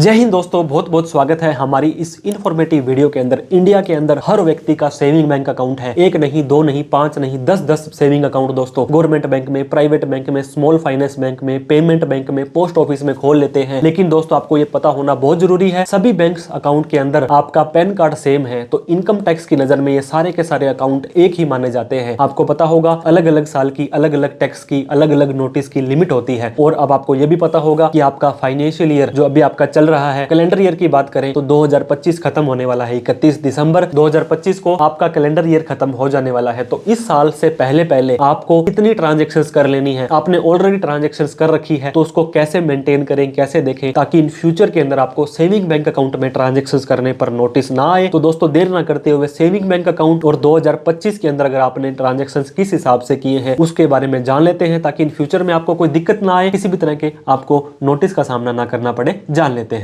जय हिंद दोस्तों, बहुत बहुत स्वागत है हमारी इस इन्फॉर्मेटिव वीडियो के अंदर। इंडिया के अंदर हर व्यक्ति का सेविंग बैंक अकाउंट है। एक नहीं, दो नहीं, पांच नहीं, 10 सेविंग अकाउंट दोस्तों गवर्नमेंट बैंक में, प्राइवेट बैंक में, स्मॉल फाइनेंस बैंक में, पेमेंट बैंक में, पोस्ट ऑफिस में खोल लेते हैं। लेकिन दोस्तों आपको ये पता होना बहुत जरूरी है, सभी बैंक अकाउंट के अंदर आपका पैन कार्ड सेम है। तो इनकम टैक्स की नजर में ये सारे के सारे अकाउंट एक ही माने जाते हैं। आपको पता होगा अलग अलग साल की, अलग अलग टैक्स की, अलग अलग नोटिस की लिमिट होती है। और अब आपको ये भी पता होगा कि आपका फाइनेंशियल ईयर जो अभी आपका चल रहा है, कैलेंडर ईयर की बात करें तो 2025 खत्म होने वाला है। 31 दिसंबर 2025 को आपका कैलेंडर ईयर खत्म हो जाने वाला है। तो इस साल से पहले पहले आपको कितनी ट्रांजैक्शंस कर लेनी है, आपने ऑलरेडी ट्रांजैक्शंस कर रखी है तो उसको कैसे मेंटेन करें, कैसे देखें ताकि इन फ्यूचर के अंदर आपको सेविंग बैंक अकाउंट में ट्रांजैक्शंस करने पर नोटिस ना आए। तो दोस्तों देर ना करते हुए सेविंग बैंक अकाउंट और 2025 के अंदर अगर आपने ट्रांजैक्शंस किस हिसाब से किए हैं उसके बारे में जान लेते हैं, ताकि इन फ्यूचर में आपको कोई दिक्कत ना आए, किसी भी तरह के आपको नोटिस का सामना ना करना पड़े। जान लेते हैं।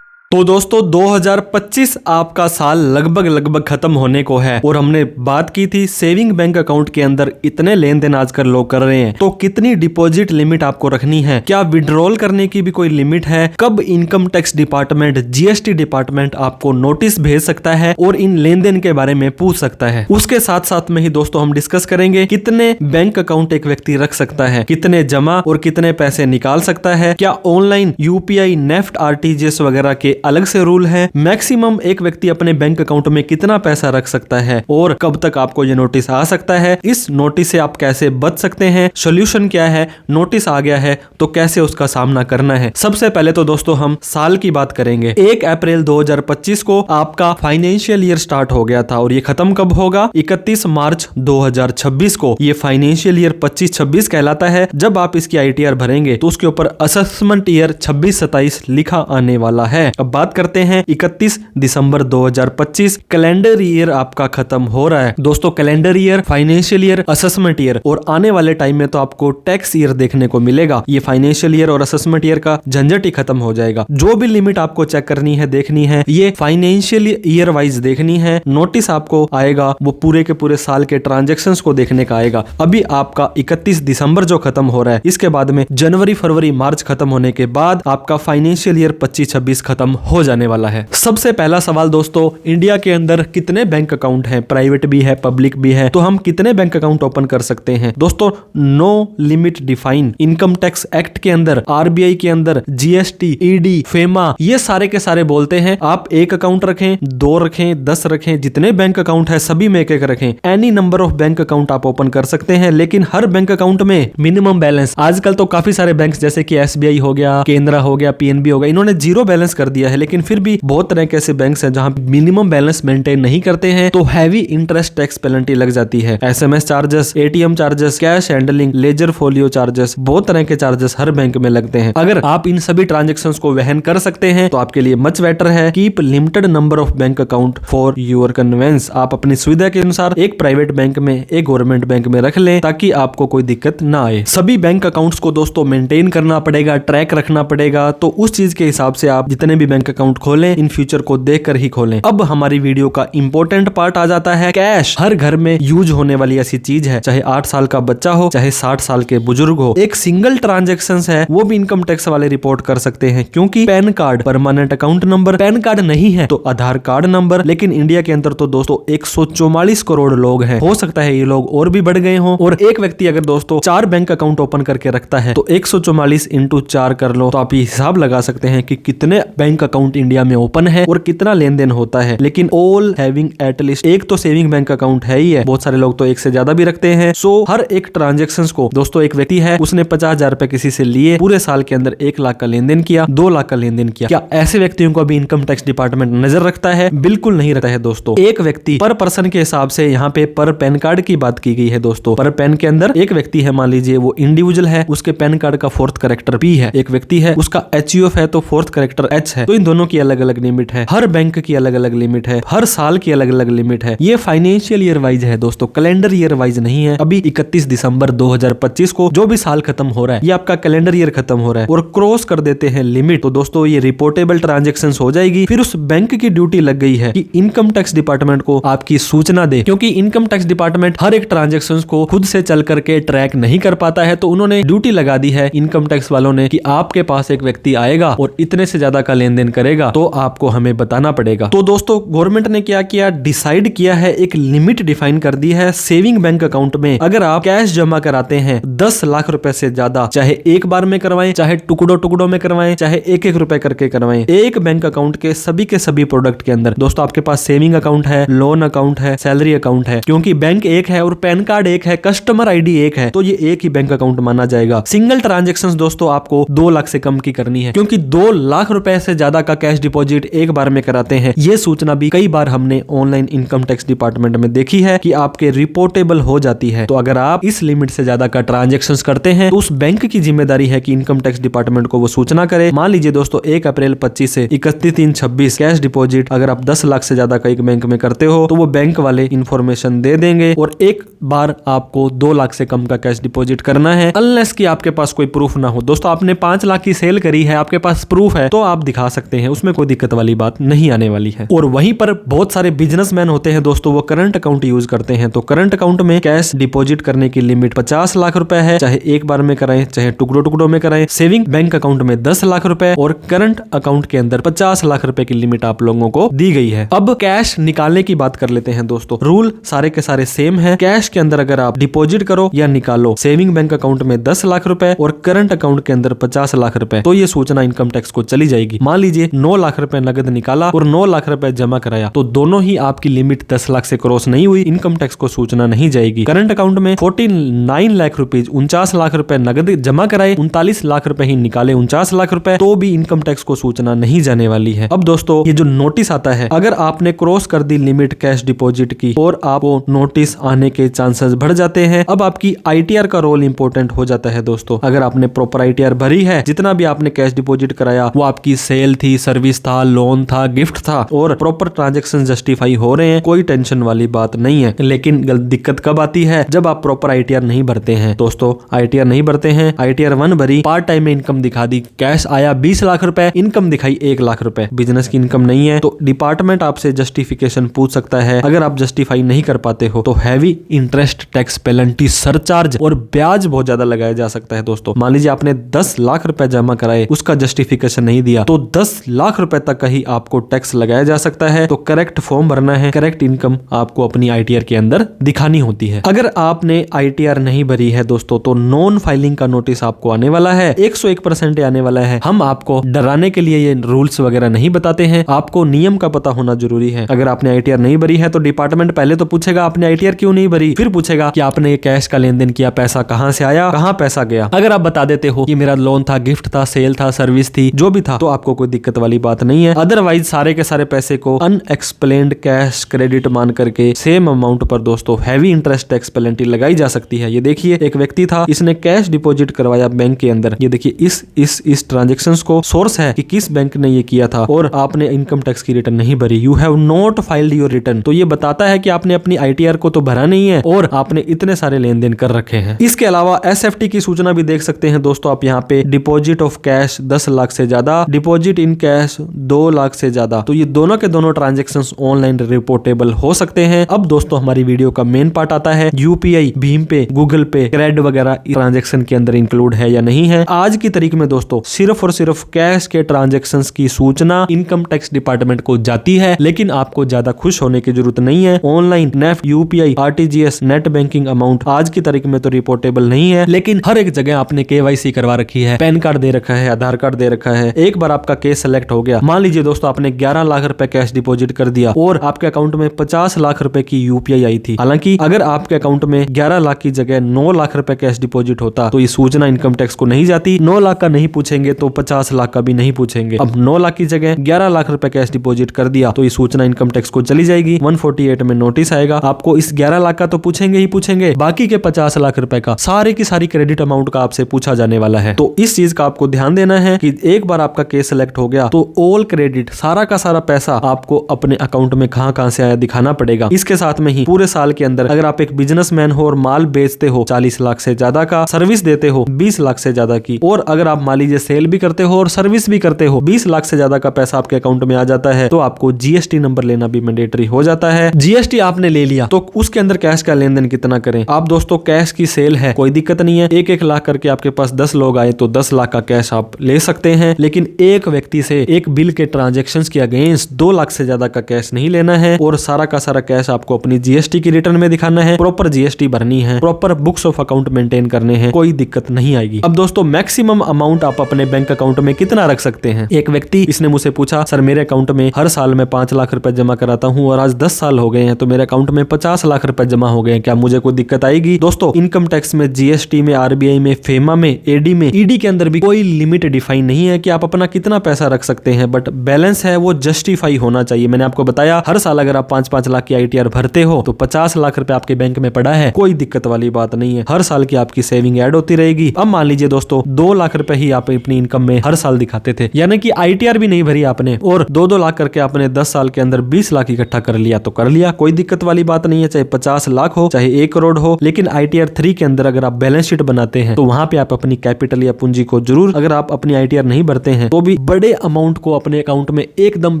तो दोस्तों 2025 आपका साल लगभग खत्म होने को है और हमने बात की थी सेविंग बैंक अकाउंट के अंदर इतने लेन देन आजकल लोग कर रहे हैं, तो कितनी डिपॉजिट लिमिट आपको रखनी है, क्या विड्रॉल करने की भी कोई लिमिट है, कब income tax department, GST department आपको नोटिस भेज सकता है और इन लेन देन के बारे में पूछ सकता है। उसके साथ साथ में ही दोस्तों हम डिस्कस करेंगे कितने बैंक अकाउंट एक व्यक्ति रख सकता है, कितने जमा और कितने पैसे निकाल सकता है, क्या ऑनलाइन यूपीआई, नेफ्ट, आरटीजीएस वगैरह के अलग से रूल है, मैक्सिमम एक व्यक्ति अपने बैंक अकाउंट में कितना पैसा रख सकता है और कब तक आपको ये नोटिस आ सकता है, इस नोटिस से आप कैसे बच सकते हैं, सॉल्यूशन क्या है, नोटिस आ गया है तो कैसे उसका सामना करना है। सबसे पहले तो दोस्तों हम साल की बात करेंगे। 1 अप्रैल 2025 को आपका फाइनेंशियल ईयर स्टार्ट हो गया था और ये खत्म कब होगा? 31 मार्च 2026 को। ये फाइनेंशियल ईयर 25-26 कहलाता है। जब आप इसकी आईटीआर भरेंगे तो उसके ऊपर असेसमेंट ईयर 26-27 लिखा आने वाला है। अब बात करते हैं 31 दिसंबर 2025, कैलेंडर ईयर आपका खत्म हो रहा है। दोस्तों calendar year, financial year, assessment year और आने वाले टाइम में तो आपको टैक्स ईयर देखने को मिलेगा। ये फाइनेंशियल ईयर और असेसमेंट ईयर का झंझट ही खत्म हो जाएगा। जो भी लिमिट आपको चेक करनी है, देखनी है, ये फाइनेंशियल ईयर वाइज देखनी है। नोटिस आपको आएगा वो पूरे के पूरे साल के ट्रांजेक्शन्स को देखने का आएगा। अभी आपका 31 दिसंबर जो खत्म हो रहा है, इसके बाद में जनवरी, फरवरी, मार्च खत्म होने के बाद आपका फाइनेंशियल ईयर 25-26 खत्म हो जाने वाला है। सबसे पहला सवाल दोस्तों, इंडिया के अंदर कितने बैंक अकाउंट हैं? प्राइवेट भी है, पब्लिक भी है, तो हम कितने बैंक अकाउंट ओपन कर सकते हैं? दोस्तों no limit define income tax act के अंदर, आरबीआई के अंदर, जीएसटी, ईडी, फेमा, ये सारे के सारे बोलते हैं आप एक अकाउंट रखें, 2 रखें, 10 रखें, जितने बैंक अकाउंट है सभी में एक रखें। Any number of bank account आप ओपन कर सकते हैं, लेकिन हर बैंक अकाउंट में मिनिमम बैलेंस, आजकल तो काफी सारे बैंक जैसे कि एसबीआई हो गया, केनरा हो गया, पीएनबी हो गया, इन्होंने 0 बैलेंस कर दिया है। लेकिन फिर भी बहुत तरह के ऐसे बैंक्स हैं जहां मिनिमम बैलेंस मेंटेन नहीं करते हैं तो हैवी इंटरेस्ट टैक्स पेनल्टी लग जाती है। SMS charges, ATM charges, cash handling, ledger folio charges, बहुत तरह के चार्जेस हर बैंक में लगते हैं। अगर आप इन सभी ट्रांजैक्शंस को वहन कर सकते हैं तो आपके लिए मच बेटर है। Keep limited number of bank account for your convenience. आप अपनी सुविधा के अनुसार एक प्राइवेट बैंक में, एक गवर्नमेंट बैंक में रख लें ताकि आपको कोई दिक्कत ना आए। सभी बैंक अकाउंट्स को दोस्तों मेंटेन करना पड़ेगा, ट्रैक रखना पड़ेगा, तो उस चीज के हिसाब से आप जितने भी बैंक अकाउंट खोलें इन फ्यूचर को देखकर ही खोलें। अब हमारी वीडियो का इंपॉर्टेंट पार्ट आ जाता है कैश। हर घर में यूज होने वाली ऐसी चीज है, चाहे 8 साल का बच्चा हो, चाहे 60 साल के बुजुर्ग हो, एक सिंगल ट्रांजैक्शन है वो भी इनकम टैक्स वाले रिपोर्ट कर सकते हैं, क्योंकि pan card, permanent account number, pan card नहीं है तो आधार कार्ड नंबर। लेकिन इंडिया के अंदर तो दोस्तों 144 करोड़ लोग हैं, हो सकता है ये लोग और भी बढ़ गए हों। और एक व्यक्ति अगर दोस्तों 4 बैंक अकाउंट ओपन करके रखता है तो 144 इंटू 4 कर लो तो आप ये हिसाब लगा सकते हैं कि कितने बैंक अकाउंट इंडिया में ओपन है और कितना लेन देन होता है। लेकिन ऑल हैविंग एटलीस्ट एक तो सेविंग बैंक अकाउंट है ही है, बहुत सारे लोग तो एक से ज्यादा भी रखते हैं। सो हर एक ट्रांजैक्शंस को दोस्तों, एक व्यक्ति है उसने 50,000 रुपए किसी से लिए, पूरे साल के अंदर 1 लाख का लेन देन किया, 2 लाख का लेन देन किया, क्या ऐसे व्यक्तियों को भी इनकम टैक्स डिपार्टमेंट नजर रखता है? बिल्कुल नहीं रखता है दोस्तों। एक व्यक्ति पर पर्सन के हिसाब से यहाँ पे पर पैन कार्ड की बात की गई है दोस्तों। पर पैन के अंदर एक व्यक्ति है, मान लीजिए वो इंडिविजुअल है, उसके पैन कार्ड का 4th कैरेक्टर P है। एक व्यक्ति है उसका HUF है तो 4th कैरेक्टर H है। तो इन दोनों की अलग अलग लिमिट है, हर बैंक की अलग अलग लिमिट है, हर साल की अलग अलग लिमिट है। ये फाइनेंशियल ईयर वाइज है दोस्तों, कैलेंडर ईयर वाइज नहीं है। अभी 31 दिसंबर 2025 को जो भी साल खत्म हो रहा है, ये आपका कैलेंडर ईयर खत्म हो रहा है और क्रॉस कर देते हैं लिमिट, तो दोस्तों ये रिपोर्टेबल ट्रांजेक्शन हो जाएगी। फिर उस बैंक की ड्यूटी लग गई है कि इनकम टैक्स डिपार्टमेंट को आपकी सूचना दे, क्योंकि इनकम टैक्स डिपार्टमेंट हर एक ट्रांजेक्शन को खुद से चल करके ट्रैक नहीं कर पाता है, तो उन्होंने ड्यूटी लगा दी है इनकम टैक्स वालों ने कि आपके पास एक व्यक्ति आएगा और इतने से ज्यादा का लेन देन करेगा तो आपको हमें बताना पड़ेगा। तो दोस्तों गवर्नमेंट ने क्या किया, डिसाइड किया है, एक लिमिट डिफाइन कर दी है। सेविंग बैंक अकाउंट में अगर आप कैश जमा कराते हैं 10 लाख रुपए से ज्यादा, चाहे एक बार में करवाएं, चाहे टुकड़ों टुकड़ों में करवाएं, चाहे एक एक रुपए करके करवाएं, एक बैंक अकाउंट के सभी प्रोडक्ट के अंदर दोस्तों आपके पास सेविंग अकाउंट है, लोन अकाउंट है, सैलरी अकाउंट है, क्योंकि बैंक एक है और पैन कार्ड एक है, कस्टमर आईडी एक है, तो ये एक ही बैंक अकाउंट माना जाएगा। सिंगल ट्रांजेक्शन दोस्तों आपको 2 लाख से कम की करनी है, क्योंकि 2 लाख रुपए से ज्यादा का कैश डिपॉजिट एक बार में कराते हैं। ये सूचना भी कई बार हमने ऑनलाइन इनकम टैक्स डिपार्टमेंट में देखी है कि आपके रिपोर्टेबल हो जाती है। तो अगर आप इस लिमिट से ज्यादा का ट्रांजेक्शन करते हैं तो उस बैंक की जिम्मेदारी है कि इनकम टैक्स डिपार्टमेंट को वो सूचना करे। मान लीजिए दोस्तों 1 अप्रैल 25 से 31/3/26 कैश डिपॉजिट अगर आप 10 लाख से ज्यादा का एक बैंक में करते हो तो वो बैंक वाले इंफॉर्मेशन दे देंगे और एक बार आपको 2 लाख से कम का कैश डिपॉजिट करना है, अनलेस कि आपके पास कोई प्रूफ ना हो। दोस्तों आपने 5 लाख की सेल करी है, आपके पास प्रूफ है तो आप दिखा सकते हैं, उसमें कोई दिक्कत वाली बात नहीं आने वाली है। और वहीं पर बहुत सारे बिजनेसमैन होते हैं दोस्तों, वो करंट अकाउंट यूज करते हैं, तो करंट अकाउंट में कैश डिपॉजिट करने की लिमिट 50 लाख रुपए है, चाहे एक बार में कराएं चाहे टुकड़ों टुकड़ों में कराएं। सेविंग बैंक अकाउंट में 10 लाख रुपए और करंट अकाउंट के अंदर 50 लाख रुपए की लिमिट आप लोगों को दी गई है। अब कैश निकालने की बात कर लेते हैं दोस्तों। रूल सारे के सारे सेम है। कैश के अंदर अगर आप डिपॉजिट करो या निकालो सेविंग बैंक अकाउंट में 10 लाख रुपए और करंट अकाउंट के अंदर 50 लाख रुपए, तो ये सूचना इनकम टैक्स को चली जाएगी। मान लीजिए 9 लाख रुपए नगद निकाला और 9 लाख रुपए जमा कराया, तो दोनों ही आपकी लिमिट 10 लाख से क्रॉस नहीं हुई, इनकम टैक्स को सूचना नहीं जाएगी। करंट अकाउंट में 49 लाख रुपीज 49 लाख रुपए नगद जमा कराए, 39 लाख रुपए ही निकाले 49 लाख रुपए, तो भी इनकम टैक्स को सूचना नहीं जाने वाली है। अब दोस्तों ये जो नोटिस आता है, अगर आपने क्रॉस कर दी लिमिट कैश डिपॉजिट की और आपको नोटिस आने के चांसेस बढ़ जाते हैं। अब आपकी आईटीआर का रोल इंपॉर्टेंट हो जाता है दोस्तों। अगर आपने प्रॉपर आईटीआर भरी है, जितना भी आपने कैश डिपॉजिट कराया वो आपकी सेल थी, सर्विस था, लोन था, गिफ्ट था और प्रॉपर ट्रांजैक्शन जस्टिफाई हो रहे हैं, कोई टेंशन वाली बात नहीं है। लेकिन दिक्कत कब आती है, जब आप प्रॉपर आईटीआर नहीं भरते हैं दोस्तों। आईटीआर नहीं भरते हैं, आईटीआर 1 भरी, पार्ट टाइम में इनकम दिखा दी, कैश आया 20 लाख रुपए, इनकम दिखाई 1 लाख रुपए, बिजनेस की इनकम नहीं है, तो डिपार्टमेंट आपसे जस्टिफिकेशन पूछ सकता है। अगर आप जस्टिफाई नहीं कर पाते हो तो heavy interest tax penalty, surcharge और ब्याज बहुत ज्यादा लगाया जा सकता है दोस्तों। मान लीजिए आपने 10 लाख रुपए जमा कराए, उसका जस्टिफिकेशन नहीं दिया, तो 10 लाख रुपए तक का ही आपको टैक्स लगाया जा सकता है। तो करेक्ट फॉर्म भरना है, करेक्ट इनकम आपको अपनी आईटीआर के अंदर दिखानी होती है। अगर आपने आईटीआर नहीं भरी है दोस्तों तो नॉन फाइलिंग का नोटिस आपको आने वाला है, 101% आने वाला है। हम आपको डराने के लिए ये रूल्स वगैरह नहीं बताते हैं, आपको नियम का पता होना जरूरी है। अगर आपने आईटीआर नहीं भरी है तो डिपार्टमेंट पहले तो पूछेगा आपने आईटीआर क्यों नहीं भरी, फिर पूछेगा कि आपने कैश का लेन देन किया, पैसा कहां से आया, कहां पैसा गया। अगर आप बता देते हो कि मेरा लोन था, गिफ्ट था, सेल था, सर्विस थी, जो भी था, तो आपको कोई दिक्कत वाली बात नहीं है। अदरवाइज सारे के सारे पैसे को अनएक्सप्लेन्ड कैश क्रेडिट मान करके सेम अमाउंट पर दोस्तों हैवी इंटरेस्ट टैक्स पेनल्टी लगाई जा सकती है। ये देखिए एक व्यक्ति था, इसने कैश डिपॉजिट करवाया बैंक के अंदर, ये देखिए इस ट्रांजेक्शंस को सोर्स है कि किस बैंक ने ये किया था और आपने इनकम टैक्स की रिटर्न नहीं भरी, you have not filed your return. तो ये बताता है कि आपने अपनी आईटीआर को तो भरा नहीं है और आपने इतने सारे लेन देन कर रखे हैं। इसके अलावा एसएफटी की सूचना भी देख सकते हैं दोस्तों आप यहाँ पे, डिपॉजिट ऑफ कैश 10 लाख से ज्यादा, डिपॉजिट इन कैश 2 लाख से ज्यादा, तो ये दोनों के दोनों ट्रांजेक्शंस ऑनलाइन रिपोर्टेबल हो सकते हैं। अब दोस्तों हमारी वीडियो का मेन पार्ट आता है, यूपीआई, भीम पे, गूगल पे, क्रेड वगैरह ट्रांजेक्शन के अंदर इंक्लूड है या नहीं है। आज की तारीख में दोस्तों सिर्फ और सिर्फ कैश के ट्रांजेक्शंस की सूचना इनकम टैक्स डिपार्टमेंट को जाती है, लेकिन आपको ज्यादा खुश होने की जरूरत नहीं है। Online NEFT, UPI, RTGS, net banking amount आज की तारीख में तो रिपोर्टेबल नहीं है, लेकिन हर एक जगह आपने केवाईसी करवा रखी है, पैन कार्ड दे रखा है, आधार कार्ड दे रखा है। एक बार आपका केस सेलेक्ट हो गया, मान लीजिए दोस्तों आपने 11 लाख रुपए कैश डिपॉजिट कर दिया और आपके अकाउंट में 50 लाख रुपए की यूपीआई आई थी। हालांकि अगर आपके अकाउंट में 11 लाख की जगह 9 लाख रुपए कैश डिपॉजिट होता तो ये सूचना इनकम टैक्स को नहीं जाती। 9 लाख का नहीं पूछेंगे तो 50 लाख का भी नहीं पूछेंगे। अब 9 लाख की जगह 11 लाख रुपए कैश डिपॉजिट कर दिया तो ये सूचना इनकम टैक्स को चली जाएगी। 148 में नोटिस आएगा, आपको इस 11 लाख का तो पूछेंगे ही पूछेंगे, बाकी के 50 लाख रुपए का सारे की सारी क्रेडिट अमाउंट का आपसे पूछा जाने वाला है। तो इस चीज का आपको ध्यान देना है कि एक बार आपका केस सेलेक्ट डिडक्ट हो गया तो ऑल क्रेडिट, सारा का सारा पैसा आपको अपने अकाउंट में कहां से आया दिखाना पड़ेगा। इसके साथ में ही पूरे साल के अंदर अगर आप एक बिजनेसमैन हो और माल बेचते हो 40 लाख से ज्यादा का, सर्विस देते हो 20 लाख से ज्यादा की, और अगर आप मान लीजिए सेल भी करते हो और सर्विस भी करते हो 20 लाख से ज्यादा का पैसा आपके अकाउंट में आ जाता है, तो आपको जीएसटी नंबर लेना भी मैंडेटरी हो जाता है। जीएसटी आपने ले लिया तो उसके अंदर कैश का लेन देन कितना करें आप दोस्तों। कैश की सेल है, कोई दिक्कत नहीं है, 1-1 लाख करके आपके पास 10 लोग आए तो 10 लाख का कैश आप ले सकते हैं, लेकिन एक व्यक्ति से एक बिल के ट्रांजैक्शंस के अगेंस्ट 2 लाख से ज्यादा का कैश नहीं लेना है, और सारा का सारा कैश आपको अपनी जीएसटी की रिटर्न में दिखाना है, प्रॉपर जीएसटी भरनी है, proper books of account maintain करने हैं, कोई दिक्कत नहीं आएगी। अब दोस्तों मैक्सिमम अमाउंट आप अपने बैंक अकाउंट में कितना रख सकते हैं। एक व्यक्ति इसने मुझसे पूछा, सर मेरे अकाउंट में हर साल मैं 5 लाख रुपए जमा कराता हूँ और आज 10 साल हो गए हैं तो मेरे अकाउंट में 50 लाख रुपए जमा हो गए हैं, क्या मुझे कोई दिक्कत आएगी। दोस्तों इनकम टैक्स में, जीएसटी में, आरबीआई में, फेमा में, एडी में, ईडी के अंदर भी कोई लिमिट डिफाइन नहीं है कि आप अपना कितना पैसा रख सकते हैं, बट बैलेंस है वो जस्टिफाई होना चाहिए। मैंने आपको बताया हर साल अगर आप 5-5 लाख की आईटीआर भरते हो तो 50 लाख रुपए आपके बैंक में पड़ा है, कोई दिक्कत वाली बात नहीं है, हर साल की आपकी सेविंग ऐड होती रहेगी। अब मान लीजिए दोस्तों 2 लाख रुपए ही आप अपनी इनकम में हर साल दिखाते थे, यानी कि आईटीआर भी नहीं भरी आपने और 2-2 लाख करके आपने 10 साल के अंदर 20 लाख इकट्ठा कर लिया तो कर लिया, कोई दिक्कत वाली बात नहीं है, चाहे 50 लाख हो चाहे 1 करोड़ हो। लेकिन आईटीआर 3 के अंदर अगर आप बैलेंस शीट बनाते हैं तो वहां पे आप अपनी कैपिटल या पूंजी को जरूर, अगर आप अपनी आईटीआर नहीं भरते हैं तो भी बड़े अमाउंट को अपने अकाउंट में एकदम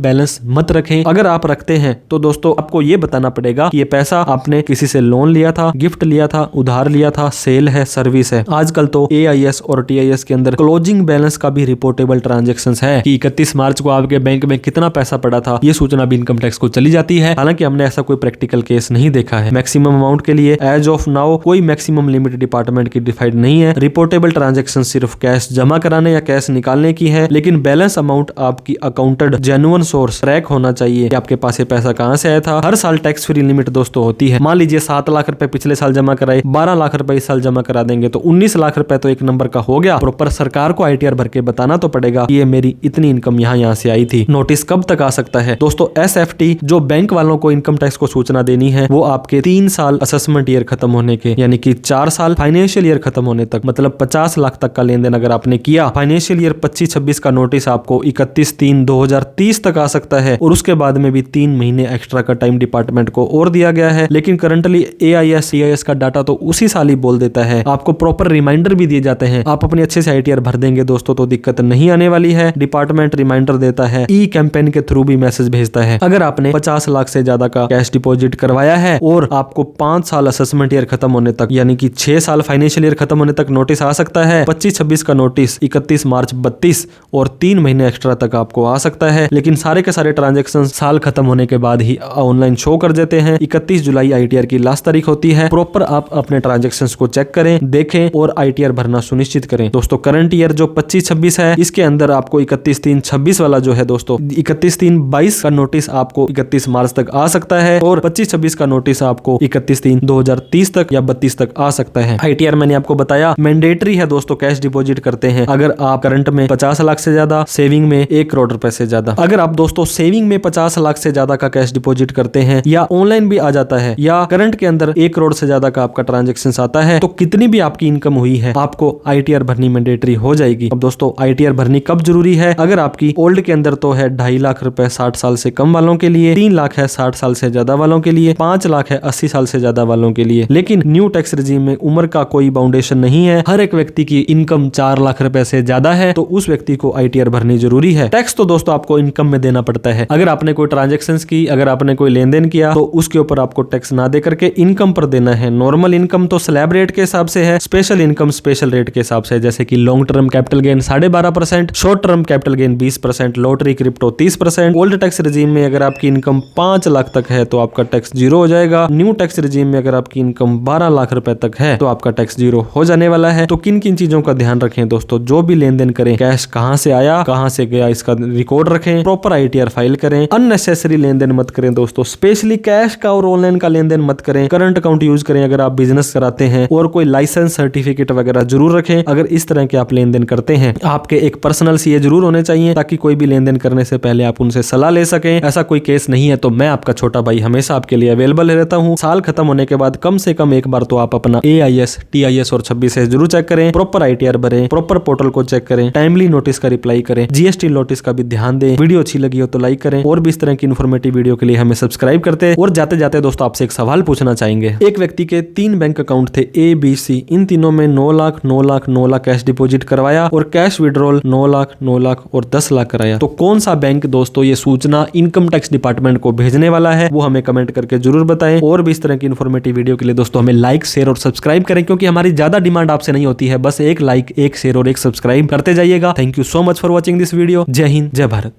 बैलेंस मत रखें। अगर आप रखते हैं तो दोस्तों आपको ये बताना पड़ेगा कि ये पैसा आपने किसी से लोन लिया था, गिफ्ट लिया था, उधार लिया था, सेल है, सर्विस है। आजकल तो एआईएस और टीआईएस के अंदर क्लोजिंग बैलेंस का भी रिपोर्टेबल ट्रांजैक्शंस है कि 31 मार्च को आपके बैंक में कितना पैसा पड़ा था, ये सूचना भी इनकम टैक्स को चली जाती है। हालांकि हमने ऐसा कोई प्रैक्टिकल केस नहीं देखा है। मैक्सिमम अमाउंट के लिए एज ऑफ नाउ कोई मैक्सिमम लिमिट डिपार्टमेंट की डिफाइड नहीं है। रिपोर्टेबल ट्रांजैक्शन सिर्फ कैश जमा कराने या कैश निकालने की है, लेकिन बैलेंस अमाउंट आपकी अकाउंटेड जेन्युइन सोर्स ट्रैक होना चाहिए कि आपके पास ये पैसा कहां से आया था। हर साल टैक्स फ्री लिमिट दोस्तों होती है। मान लीजिए 7 लाख रुपए पिछले साल जमा कराए, 12 लाख रुपए इस साल जमा करा देंगे तो 19 लाख रुपए तो एक नंबर का हो गया। प्रॉपर सरकार को आईटीआर भर के बताना तो पड़ेगा ये मेरी इतनी इनकम यहाँ से आई थी। नोटिस कब तक आ सकता है दोस्तों। एसएफटी जो बैंक वालों को इनकम टैक्स को सूचना देनी है वो आपके 3 साल असेसमेंट ईयर खत्म होने के, यानी कि 4 साल फाइनेंशियल ईयर खत्म होने तक, मतलब 50 लाख तक का लेन देन अगर आपने किया, फाइनेंशियल ईयर 25-26 का नोटिस आपको 31/3/2030 तक आ सकता है, और उसके बाद में भी 3 महीने एक्स्ट्रा का टाइम डिपार्टमेंट को और दिया गया है। लेकिन करंटली एआईएस टीआईएस का डाटा तो उसी साल ही बोल देता है, आपको प्रॉपर रिमाइंडर भी दिए जाते हैं। आप अपने अच्छे से आईटीआर भर देंगे दोस्तों तो दिक्कत नहीं आने वाली है। डिपार्टमेंट रिमाइंडर देता है, ई कैंपेन के थ्रू भी मैसेज भेजता है। अगर आपने 50 लाख से ज्यादा का कैश डिपॉजिट करवाया है और आपको 5 साल असेसमेंट ईयर खत्म होने तक, यानी कि 6 साल फाइनेंशियल ईयर खत्म होने तक नोटिस आ सकता है। 25-26 का नोटिस 31 मार्च 32 और 3 महीने एक्स्ट्रा तक आपको आ सकता है। लेकिन सारे के सारे ट्रांजैक्शन साल खत्म होने के बाद ही ऑनलाइन शो कर देते हैं। 31 जुलाई आईटीआर की लास्ट तारीख होती है। प्रॉपर आप अपने ट्रांजैक्शंस को चेक करें, देखें और आईटीआर भरना सुनिश्चित करें। दोस्तों करंट ईयर जो 25-26 है इसके अंदर आपको 31/3/26 वाला जो है दोस्तों 31/3/22 का नोटिस आपको 31 मार्च तक आ सकता है, और 25-26 का नोटिस आपको 31/3/2030 तक या 32 तक आ सकता है। आईटीआर मैंने आपको बताया मैंडेटरी है दोस्तों, कैश डिपॉजिट करते हैं अगर आप करंट में 50 लाख से ज्यादा, सेविंग में 1 करोड़ रुपए से ज्यादा। अगर आप दोस्तों सेविंग में 50 लाख से ज्यादा का कैश डिपॉजिट करते हैं या ऑनलाइन भी आ जाता है या करंट के अंदर 1 करोड़ से ज्यादा का आपका ट्रांजैक्शन आता है, तो कितनी भी आपकी इनकम हुई है आपको आईटीआर भरनी मैंडेटरी हो जाएगी। अब दोस्तों आईटीआर भरनी कब जरूरी है, अगर आपकी ओल्ड के अंदर तो है 2.5 लाख रुपए 60 साल से कम वालों के लिए, 3 लाख है 60 साल से ज्यादा वालों के लिए, 5 लाख है 80 साल से ज्यादा वालों के लिए। लेकिन न्यू टैक्स रिजीम में उम्र का कोई बाउंडेशन नहीं है। हर एक व्यक्ति की इनकम 4 लाख रुपए से ज्यादा है तो उस व्यक्ति को आईटीआर भरनी जरूरी है। टैक्स तो दोस्तों आपको इनकम में देना पड़ता है। अगर आपने कोई ट्रांजैक्शंस की, अगर आपने कोई लेन देन किया तो उसके ऊपर आपको टैक्स ना दे करके इनकम पर देना है। नॉर्मल इनकम तो स्लैब रेट के हिसाब से है, स्पेशल इनकम स्पेशल रेट के हिसाब से, जैसे कि long term capital gain 12.5%, short term capital gain 20%, lottery crypto 30%। Old tax regime में अगर आपकी इनकम 5 लाख तक है तो आपका टैक्स 0 हो जाएगा। न्यू टैक्स रिजीम में अगर आपकी इनकम 12 लाख रुपए तक है तो आपका टैक्स 0 हो जाने वाला है। तो किन किन चीजों का ध्यान रखें दोस्तों, जो भी लेन देन करें, कैश कहां से आया, कहां से गया, इसका रिकॉर्ड रखें, प्रॉपर आईटीआर फाइल करें, अननेसेसरी लेन देन मत करें दोस्तों, स्पेशली कैश का और ऑनलाइन का लेन देन मत करें। करंट अकाउंट यूज करें अगर आप बिजनेस कराते हैं, और कोई लाइसेंस सर्टिफिकेट वगैरह जरूर रखें अगर इस तरह के आप लेन देन करते हैं। आपके एक पर्सनल सीए जरूर होने चाहिए ताकि कोई भी लेन देन करने से पहले आप उनसे सलाह ले सकें। ऐसा कोई केस नहीं है तो मैं आपका छोटा भाई हमेशा आपके लिए अवेलेबल रहता हूं। साल खत्म होने के बाद कम से कम एक बार तो आप अपना एआईएस, टीआईएस और 26 जरूर चेक करें, प्रॉपर आईटीआर भरें, प्रॉपर पोर्टल को चेक करें, टाइमली नोटिस का रिप्लाई करें, जीएसटी नोटिस का भी ध्यान दें। वीडियो अच्छी लगी हो तो लाइक करें और भी इस तरह की इन्फॉर्मेटिव वीडियो के लिए हमें सब्सक्राइब करते। और जाते जाते दोस्तों आपसे एक सवाल पूछना चाहेंगे। एक व्यक्ति के 3 बैंक अकाउंट थे A, B, C। इन तीनों में 9 लाख 9 लाख 9 लाख कैश डिपॉजिट करवाया और कैश विड्रॉल 9 लाख 9 लाख और 10 लाख कराया। तो कौन सा बैंक दोस्तों ये सूचना इनकम टैक्स डिपार्टमेंट को भेजने वाला है, वो हमें कमेंट करके जरूर बताएं। और भी इस तरह की इन्फॉर्मेटिव वीडियो के लिए दोस्तों हमें लाइक, शेयर और सब्सक्राइब करें, क्योंकि हमारी ज्यादा डिमांड आपसे नहीं होती है। बस एक लाइक, एक शेयर और एक सब्सक्राइब करते जाइएगा। Thank you so much for watching this video. जय हिंद, जय भारत।